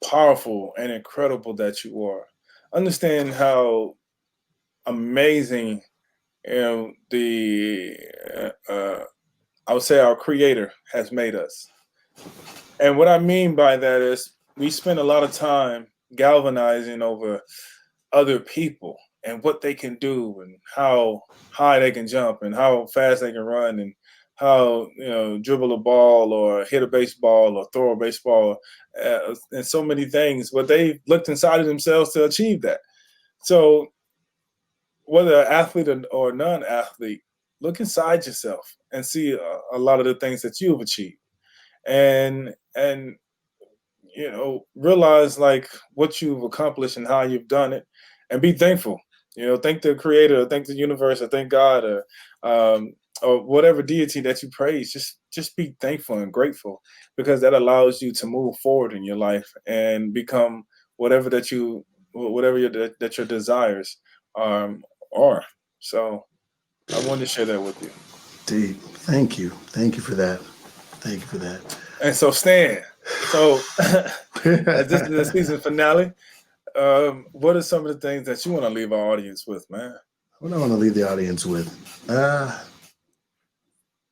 powerful and incredible that you are. Understand how amazing, the I would say our Creator has made us. And what I mean by that is we spend a lot of time galvanizing over other people and what they can do and how high they can jump and how fast they can run and how dribble a ball or hit a baseball or throw a baseball, and so many things. But they looked inside of themselves to achieve that. So whether an athlete or non-athlete, look inside yourself and see a lot of the things that you've achieved, and realize like what you've accomplished and how you've done it, and be thankful. Thank the Creator, or thank the universe, or thank God, or whatever deity that you praise. Just be thankful and grateful, because that allows you to move forward in your life and become whatever that your desires are. So I wanted to share that with you. Deep. Thank you. Thank you for that. Thank you for that. And so, Stan, as this is the season finale, what are some of the things that you want to leave our audience with, man? What do I want to leave the audience with?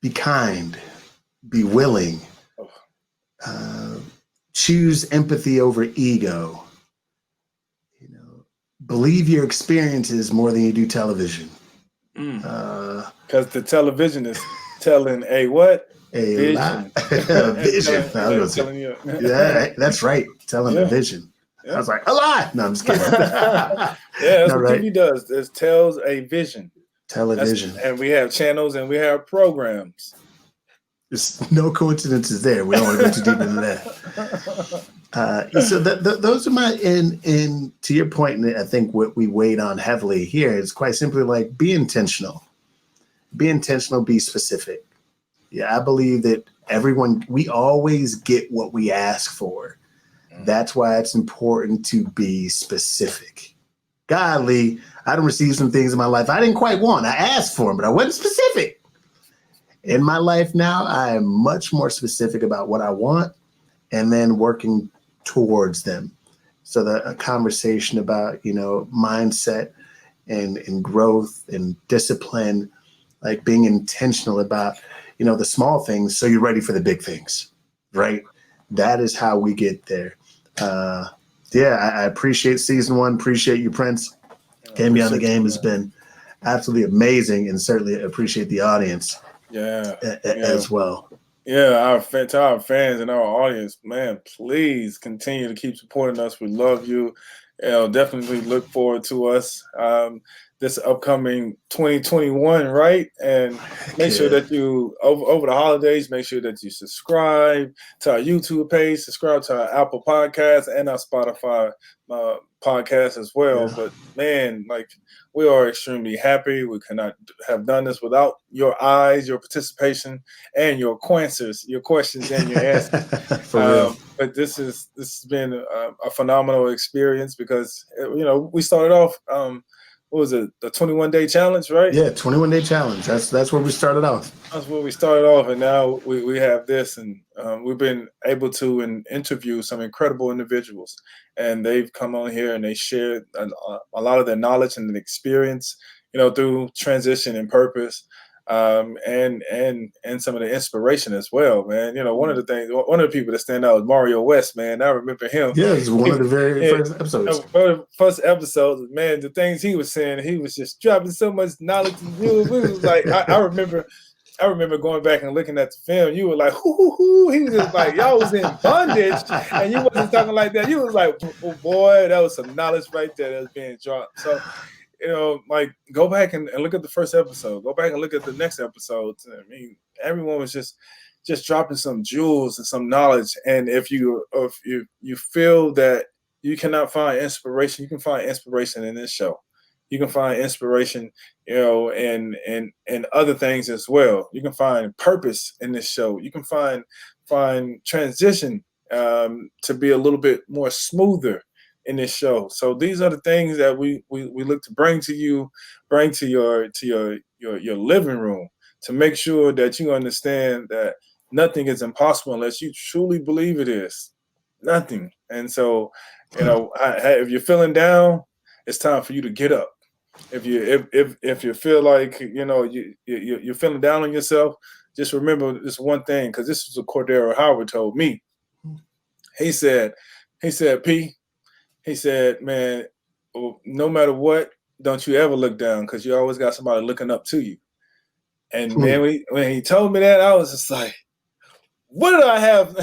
Be kind. Be willing. Choose empathy over ego. Believe your experiences more than you do television. Because the television is telling a what? A vision. Vision. Yeah, that's right. Telling a vision. I was like, a lie. No, I'm just kidding. Yeah, that's what TV does. It tells a vision. Television. And we have channels and we have programs. There's no coincidences there. We don't want to go too deep into that. So those are my, and to your point, and I think what we weighed on heavily here is quite simply like, be intentional. Be intentional, be specific. Yeah, I believe that we always get what we ask for. That's why it's important to be specific. Godly, I done received some things in my life I didn't quite want. I asked for them, but I wasn't specific. In my life now, I am much more specific about what I want and then working towards them. So a conversation about, mindset and growth and discipline, like being intentional about, the small things, so you're ready for the big things, right? That is how we get there. I appreciate season one. Appreciate you, Prince. Game Beyond the Game has been absolutely amazing, and certainly appreciate the audience as well. Yeah, to our fans and our audience, man, please continue to keep supporting us. We love you. Definitely look forward to us this upcoming 2021, right? And make sure that you, over the holidays, make sure that you subscribe to our YouTube page, subscribe to our Apple Podcasts and our Spotify podcast as well. Yeah. But man, we are extremely happy. We cannot have done this without your eyes, your participation, and your questions and your answers. For real. but this has been a phenomenal experience because we started off. What was it? The 21-day challenge, right? Yeah, 21-day challenge. That's where we started off. That's where we started off, and now we have this, and we've been able to interview some incredible individuals, and they've come on here and they shared a lot of their knowledge and experience, through transition and purpose, and some of the inspiration as well, man. One of the people that stand out is Mario West, man. I remember him. Yeah, it's one of the very first episodes. First episodes, man. The things he was saying, he was just dropping so much knowledge and jewels. It was like I remember going back and looking at the film. You were like, hoo. He was just like, y'all was in bondage, and you wasn't talking like that. You was like, oh boy, that was some knowledge right there that's being dropped. So, like, go back and look at the first episode. Go back and look at the next episodes. I mean, everyone was just dropping some jewels and some knowledge. And if you feel that you cannot find inspiration, you can find inspiration in this show. You can find inspiration, in other things as well. You can find purpose in this show. You can find transition to be a little bit more smoother in this show. So these are the things that we look to bring to you, bring to your living room, to make sure that you understand that nothing is impossible unless you truly believe it is. Nothing. And so, if you're feeling down, it's time for you to get up. If you feel like you're feeling down on yourself, just remember this one thing, because this is what Cordero Howard told me. He said, P, he said, man, no matter what, don't you ever look down, because you always got somebody looking up to you. And man, when he told me that, I was just like, what did I have?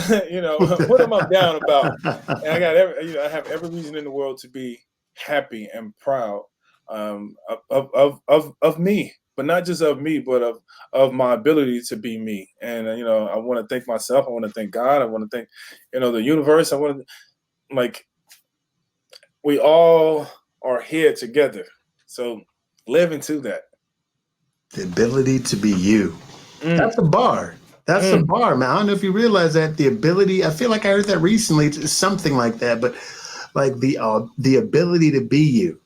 What am I down about? And I have every reason in the world to be happy and proud of me, but not just of me, but of my ability to be me. And I want to thank myself. I want to thank God. I want to thank the universe. I want to, like, we all are here together. So live into that. The ability to be you. That's a bar. That's a bar, man. I don't know if you realize that. The ability, I feel like I heard that recently, something like that, but like the ability to be you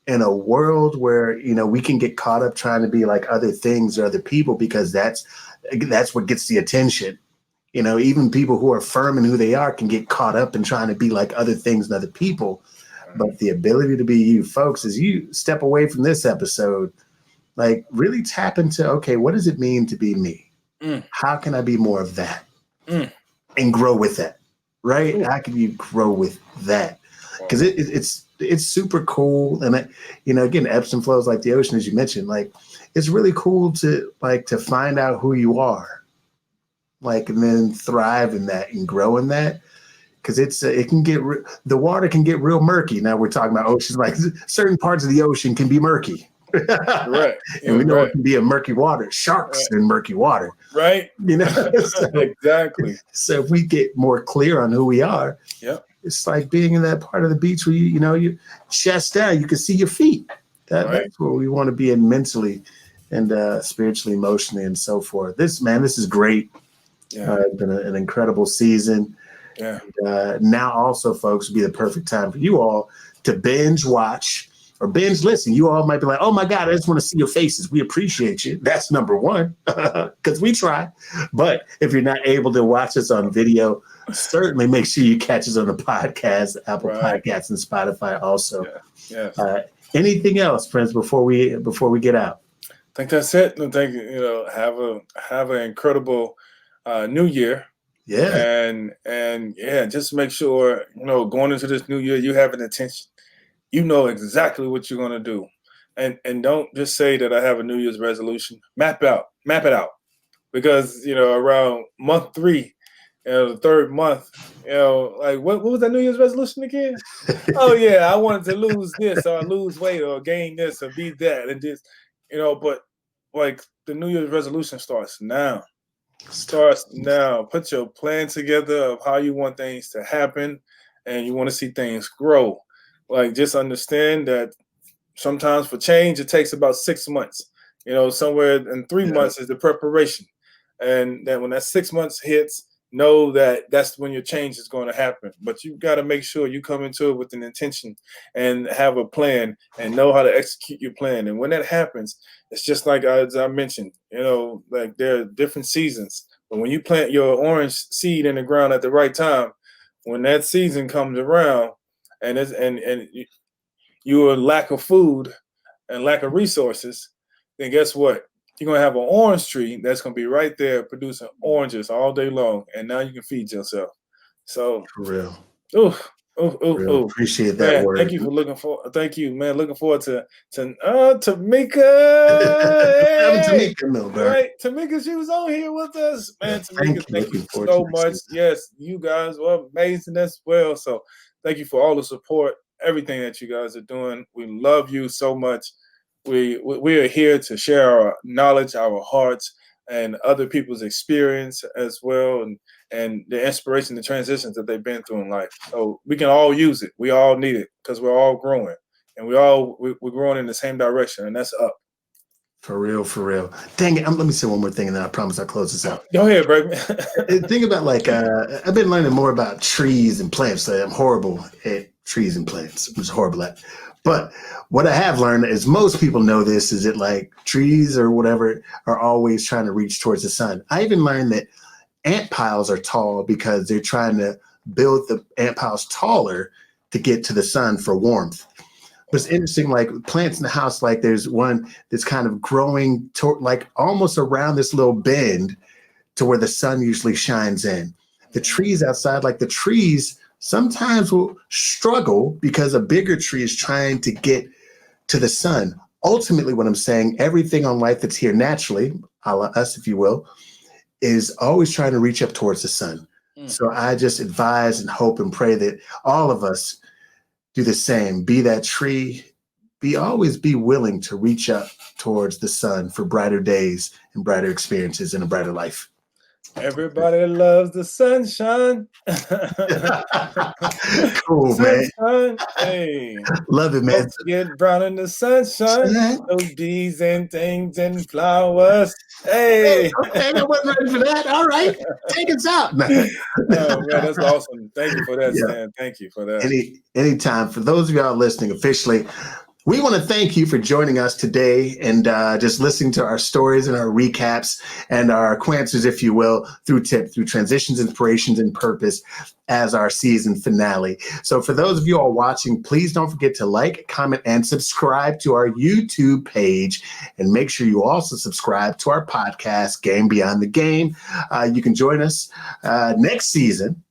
in a world where, we can get caught up trying to be like other things or other people, because that's what gets the attention. Even people who are firm in who they are can get caught up in trying to be like other things and other people. But the ability to be you, folks, as you step away from this episode, like, really tap into, okay, what does it mean to be me? How can I be more of that? And grow with that, right? How can you grow with that? Because it's super cool. And, again, ebbs and flows like the ocean, as you mentioned. Like, it's really cool to find out who you are, like, and then thrive in that and grow in that. Because it can get the water can get real murky. Now we're talking about oceans, like certain parts of the ocean can be murky. Right. And we know it can be a murky water. Sharks in murky water. Right. So, exactly. So if we get more clear on who we are, it's like being in that part of the beach where you chest down, you can see your feet. That's where we want to be in mentally and spiritually, emotionally, and so forth. This is great. It's been an incredible season. Yeah. And, now also, folks, would be the perfect time for you all to binge watch or binge listen. You all might be like, oh my God, I just want to see your faces. We appreciate you. That's number one, because we try. But if you're not able to watch us on video, certainly make sure you catch us on the podcast, Apple Podcasts and Spotify also. Anything else, Prince, before we get out? I think that's it. I think, have an incredible new year. Yeah. And just make sure, going into this new year, you have an intention. You know exactly what you're going to do. And don't just say that I have a New Year's resolution. Map it out. Because, around month 3, the third month, like what was that New Year's resolution again? Oh yeah, I wanted to lose this or lose weight or gain this or be that and this, but like the New Year's resolution starts now. Put your plan together of how you want things to happen, and you want to see things grow. Like, just understand that sometimes for change it takes about 6 months. Somewhere in 3 months is the preparation, and then when that 6 months hits, know that that's when your change is going to happen. But you got to make sure you come into it with an intention and have a plan and know how to execute your plan. And when that happens, it's just like as I mentioned, like there are different seasons. But when you plant your orange seed in the ground at the right time, when that season comes around, and you're in lack of food and lack of resources, then guess what? You're gonna have an orange tree that's gonna be right there producing oranges all day long, and now you can feed yourself. So, For real. ooh, ooh, ooh, Real ooh. appreciate that Man, word. thank you for looking for. Thank you, man. Looking forward to Tamika. Having Hey, Tamika Milburn. right, Tamika. She was on here with us, Yeah, man. Tamika, thank you. thank you Looking forward to so next much. season. Yes, you guys were amazing as well. So, thank you for all the support, everything that you guys are doing. We love you so much. We are here to share our knowledge, our hearts, and other people's experience as well, and the inspiration, the transitions that they've been through in life. So we can all use it. We all need it because we're all growing, and we're growing in the same direction, and that's up. For real, for real. Dang it. Let me say one more thing and then I promise I'll close this out. Go ahead, Bregman. Think about like, I've been learning more about trees and plants. So I'm horrible at trees and plants. I'm just horrible at. But what I have learned is most people know this is that like trees or whatever are always trying to reach towards the sun. I even learned that ant piles are tall because they're trying to build the ant piles taller to get to the sun for warmth. But it's interesting, like plants in the house, like there's one that's kind of growing like almost around this little bend to where the sun usually shines in. The trees outside, like the trees sometimes will struggle because a bigger tree is trying to get to the sun. Ultimately, what I'm saying, everything on life that's here naturally, a la us, if you will, is always trying to reach up towards the sun. So I just advise and hope and pray that all of us do the same. Be that tree. Always be willing to reach up towards the sun for brighter days and brighter experiences and a brighter life. Everybody loves the sunshine. Cool, man. Sunshine. Hey. Love it, man. Folks get brown in the sunshine. Those bees and things and flowers. Hey, Hey. okay, I wasn't ready for that. All right, take us out. Oh man, that's awesome. Thank you for that, Yeah, Stan. Thank you for that. anytime. For those of y'all listening officially, we want to thank you for joining us today and just listening to our stories and our recaps and our answers, if you will, through transitions, inspirations, and purpose as our season finale. So for those of you all watching, please don't forget to like, comment, and subscribe to our YouTube page. And make sure you also subscribe to our podcast, Game Beyond the Game. You can join us next season,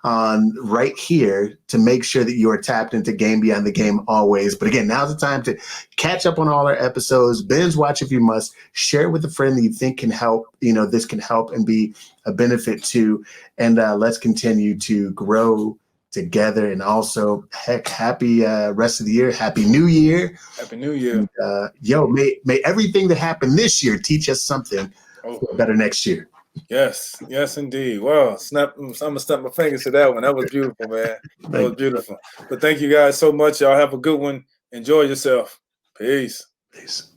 on right here to make sure that you are tapped into Game Beyond the Game always. But again, now's the time to catch up on all our episodes, binge watch if you must, share with a friend that you think can help, this can help and be a benefit to, and let's continue to grow together. And also, heck, happy rest of the year. Happy New Year. Happy New Year. And, may everything that happened this year teach us something for better next year. Yes, yes, indeed. Wow, I'm gonna snap my fingers to that one. That was beautiful, man. That was beautiful. But thank you guys so much. Y'all have a good one. Enjoy yourself. Peace. Peace.